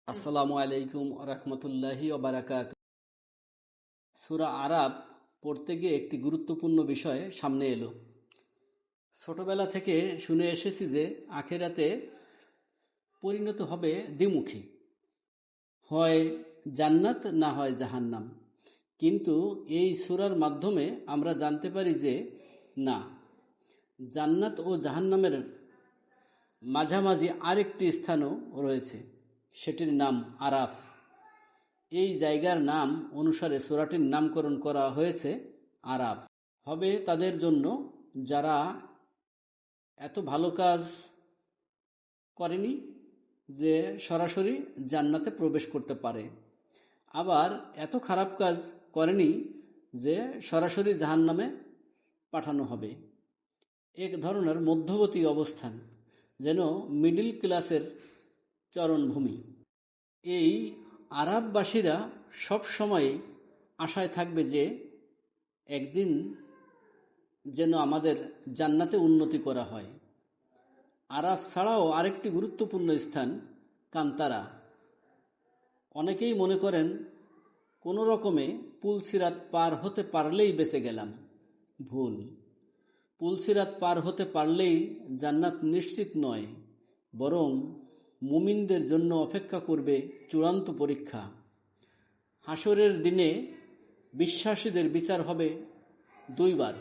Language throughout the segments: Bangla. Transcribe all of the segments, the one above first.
আসসালামু আলাইকুম রহমতুল্লাহি ওবারাকাত। সূরা আরাব পড়তে গিয়ে একটি গুরুত্বপূর্ণ বিষয় সামনে এলো। ছোটবেলা থেকে শুনে এসেছি যে আখেরাতে পরিণত হবে দ্বিমুখী, হয় জান্নাত না হয় জাহান্নাম। কিন্তু এই সূরার মাধ্যমে আমরা জানতে পারি যে না, জান্নাত ও জাহান্নামের মাঝামাঝি আরেকটি স্থানও রয়েছে, সেটির নাম আরাফ। এই জায়গার নাম অনুসারে সূরাটির নামকরণ করা হয়েছে আরাফ। হবে তাদের জন্য যারা এত ভালো কাজ করেনি যে সরাসরি জান্নাতে প্রবেশ করতে পারে, আবার এত খারাপ কাজ করেনি যে সরাসরি জাহান্নামে পাঠানো হবে। এক ধরনের মধ্যবর্তী অবস্থান, যেন মিডল ক্লাসের চরণভূমি। এই আরববাসীরা সব সময় আশায় থাকবে যে একদিন যেন আমাদের জান্নাতে উন্নতি করা হয়। আরাফ ছাড়াও আরেকটি গুরুত্বপূর্ণ স্থান কান্তারা। অনেকেই মনে করেন কোনো রকমে পুলসিরাত পার হতে পারলেই বেঁচে গেলাম। ভুল। পুলসিরাত পার হতে পারলেই জান্নাত নিশ্চিত নয়, বরং মুমিনদের জন্য অপেক্ষা করবে চূড়ান্ত পরীক্ষা। হাসরের দিনে বিশ্বাসীদের বিচার হবে দুইবার।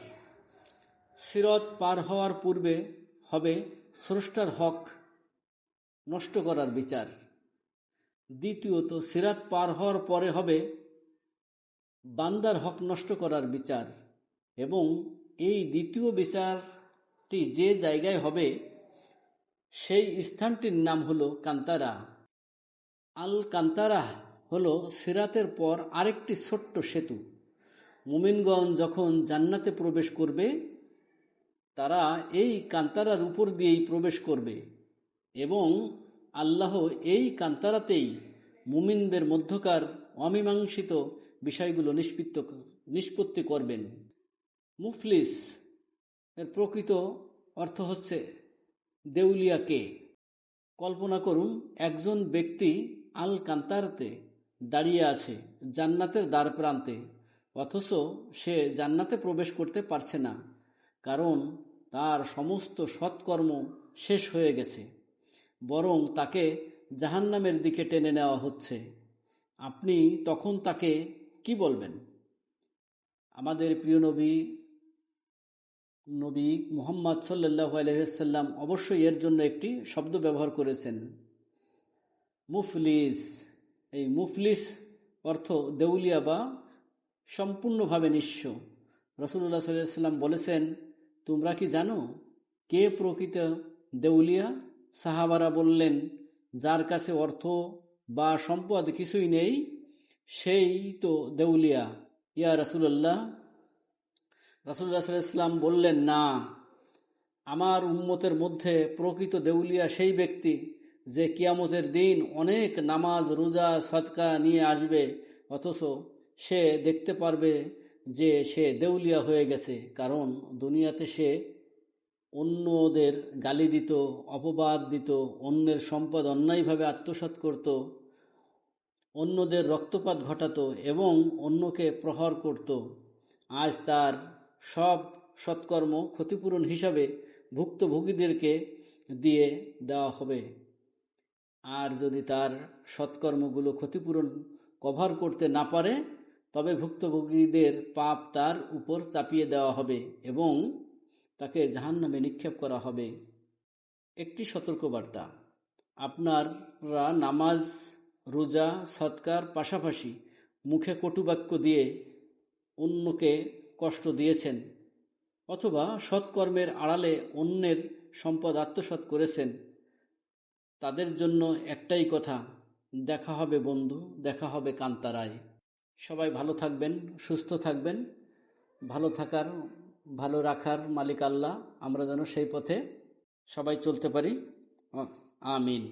সিরাত পার হওয়ার পূর্বে হবে স্রষ্টার হক নষ্ট করার বিচার। দ্বিতীয়ত, সিরাত পার হওয়ার পরে হবে বান্দার হক নষ্ট করার বিচার। এবং এই দ্বিতীয় বিচারটি যে জায়গায় হবে সেই স্থানটির নাম হলো কান্তারা। আল কান্তারা হলো সিরাতের পর আরেকটি ছোট্ট সেতু। মুমিনগণ যখন জান্নাতে প্রবেশ করবে তারা এই কান্তারার উপর দিয়েই প্রবেশ করবে এবং আল্লাহ এই কান্তারাতেই মুমিনদের মধ্যকার অমীমাংসিত বিষয়গুলো নিষ্পত্তি করবেন। মুফলিস এর প্রকৃত অর্থ হচ্ছে দেউলিয়াকে। কল্পনা করুন, একজন ব্যক্তি আল কান্তারাতে দাঁড়িয়ে আছে জান্নাতের দ্বার প্রান্তে, অথচ সে জান্নাতে প্রবেশ করতে পারছে না, কারণ তার সমস্ত সৎকর্ম শেষ হয়ে গেছে, বরং তাকে জাহান্নামের দিকে টেনে নেওয়া হচ্ছে। আপনি তখন তাকে কি বলবেন? আমাদের প্রিয় নবী মুহাম্মদ সাল্লাল্লাহু আলাইহি ওয়াসাল্লাম অবশ্যই এর জন্য একটি শব্দ ব্যবহার করেছেন, মুফলিস। এই মুফলিস অর্থ দেউলিয়া বা সম্পূর্ণভাবে নিঃস্ব। রাসূলুল্লাহ সাল্লাল্লাহু আলাইহি ওয়াসাল্লাম বলেছেন, তোমরা কি জানো কে প্রকৃত দেউলিয়া? সাহাবারা বললেন, যার কাছে অর্থ বা সম্পদ কিছুই নেই, সেই তো দেউলিয়া ইয়া রাসূলুল্লাহ। রাসূলুল্লাহ সাল্লাল্লাহু আলাইহি ওয়াসাল্লাম বললেন, না, আমার উম্মতের মধ্যে প্রকৃত দেউলিয়া সেই ব্যক্তি যে কিয়ামতের দিন অনেক নামাজ, রোজা, সদকা নিয়ে আসবে, অথচ সে দেখতে পারবে যে সে দেউলিয়া হয়ে গেছে, কারণ দুনিয়াতে সে অন্যদের গালি দিত, অপবাদ দিত, অন্যের সম্পদ অন্যায়ভাবে আত্মসাৎ করত, অন্যদের রক্তপাত ঘটাতো এবং অন্যকে প্রহার করত। আজ তার সব সৎকর্ম ক্ষতিপূরণ হিসাবে ভুক্তভোগীদেরকে দিয়ে দেওয়া হবে। আর যদি তার সৎকর্মগুলো ক্ষতিপূরণ কভার করতে না পারে, তবে ভুক্তভোগীদের পাপ তার উপর চাপিয়ে দেওয়া হবে এবং তাকে জাহান্নামে নিক্ষেপ করা হবে। একটি সতর্কবার্তা: আপনারা নামাজ, রোজা, সদকার পাশাপাশি মুখে কটুবাক্য দিয়ে অন্যকে কষ্ট দিয়েছেন, অথবা সৎকর্মের আড়ালে অন্যের সম্পদ আত্মসাৎ করেছেন, তাদের জন্য একটাই কথা, দেখা হবে বন্ধু, দেখা হবে কান্তারায়। সবাই ভালো থাকবেন, সুস্থ থাকবেন। ভালো রাখার মালিক আল্লাহ। আমরা যেন সেই পথে সবাই চলতে পারি। আমিন।